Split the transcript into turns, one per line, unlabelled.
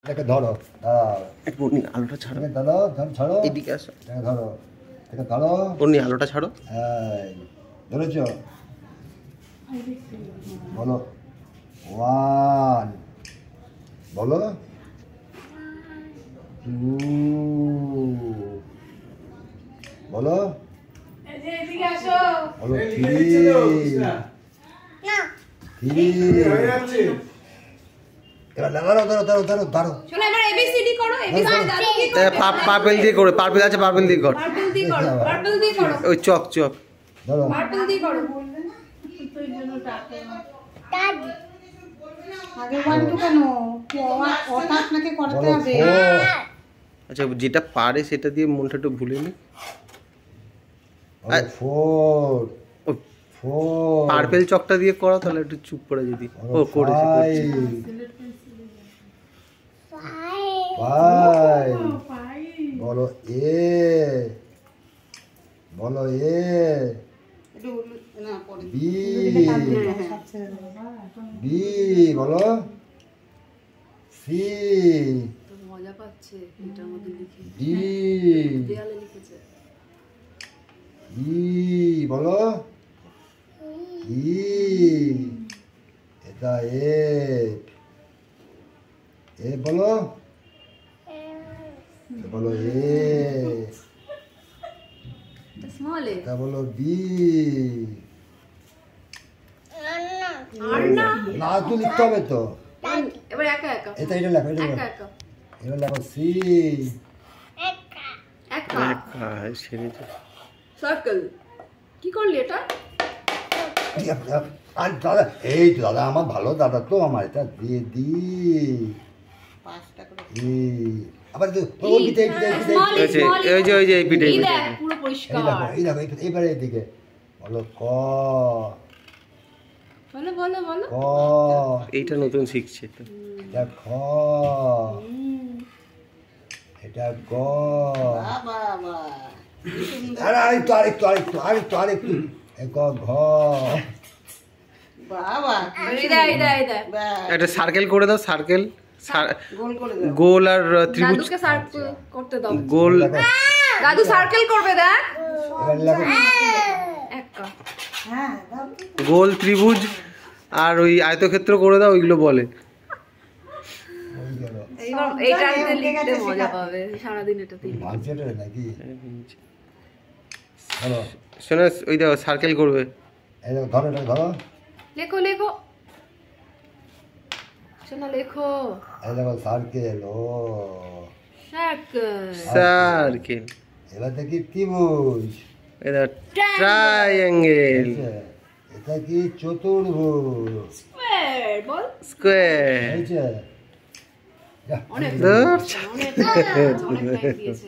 এটাকে ধরো,
পূর্ণি আলোটা ছাড়ো,
ধরো ধরো, ছাড়ো,
এদিকে আসো,
এটাকে ধরো, এটা ধরো,
পূর্ণি আলোটা ছাড়ো।
ধরেছ? বলো 1, বলো 2, বলো, বলো 3, এবার ধরো ধরো ধরো ধরো ধরো,
শোনো এবার এবিসিডি করো, এবিসিডি দাদু কি করো?
পার্পল দিয়ে করো, পার্পল আছে, পার্পল দিয়ে কর,
পার্পল দিয়ে করো, পার্পল দিয়ে করো,
ওই চক চক
ধরো,
পার্পল দিয়ে করো।
আগে বান্টু কেন ওটা আপনাকে করতে
বলো
হবে।
4,
আচ্ছা যেটা পারে সেটা দিয়ে মনটা একটু ভুলে নি।
4, 4,
পার্পল চকটা দিয়ে করো তাহলে একটু চুপ করে যদি ও করেছে করছে।
5, বলো এ, বলো এ,
একটু না পড়ে
বি, বি, বলো সি,
মজা পাচ্ছে এটার মধ্যে লিখে,
ডি,
দেয়ালে লিখেছে।
ই, বলো ই, এটা এফ, এ বলো, বলো এ,
স্মল এ
এটা বলো বি,
আর না
না তো লিখতে হবে তো,
এবার একা একা
এটা লেখো, এটা
একা
লেখো,
একা
এবার লেখো সি,
একা
সেরেছে
সার্কেল। কি করলি এটা?
আর দাদা এই তো দাদা আমার ভালো দাদা তো, আমার এটা দিয়ে দি,
5টা করে
আবার ওই দিকে
ওই যে এই পিঠে
এই দেখ পুরো
এই
পরিষ্কার।
দেখো এই দেখো এবারে এদিকে বলো ক,
বলো বলো বলো।
ক,
এইটা নতুন শিখছে তো।
এটা খ, এটা গ,
বাবা বাবা
আরে আরেকটু আরেকটু আরেকটু আরেকটু আরেকটু গ, ঘ,
বাবা
এই দেখ এই দেখ এই দেখ
একটা সার্কেল করে দাও, সার্কেল
গোল করে দাও।
গোল আর ত্রিভুজ,
দাদুকে সার্কেল করতে দাও।
গোল
দাদু সার্কেল করবে দেখ।
এবার লেখো
একা
হ্যাঁ দাও।
গোল ত্রিভুজ আর ওই আয়তক্ষেত্র করে দাও, ওইগুলো বলে।
ওই গেল
এইবার এইটাতে লিখতে মজা পাবে সারাদিন এটাতেই লিখবে।
ভাঙছেটা নাকি বলো,
শোনো ওই দাও সার্কেল করবে,
এই দেখো ধরো এটা ধরো,
লেখো লেখো শোনা লেখো
এই দেখো সার্কেল, ও
সার্কেল
সার্কেল,
এবার দেখি ত্রিভুজ,
এটা ট্রায়াঙ্গেল,
এটা কি চতুর্ভুজ,
স্কয়ার বল।
স্কোয়ার,
হয়েছে?
অনেক
ধুর।
অনেক টাইম দিয়েছে।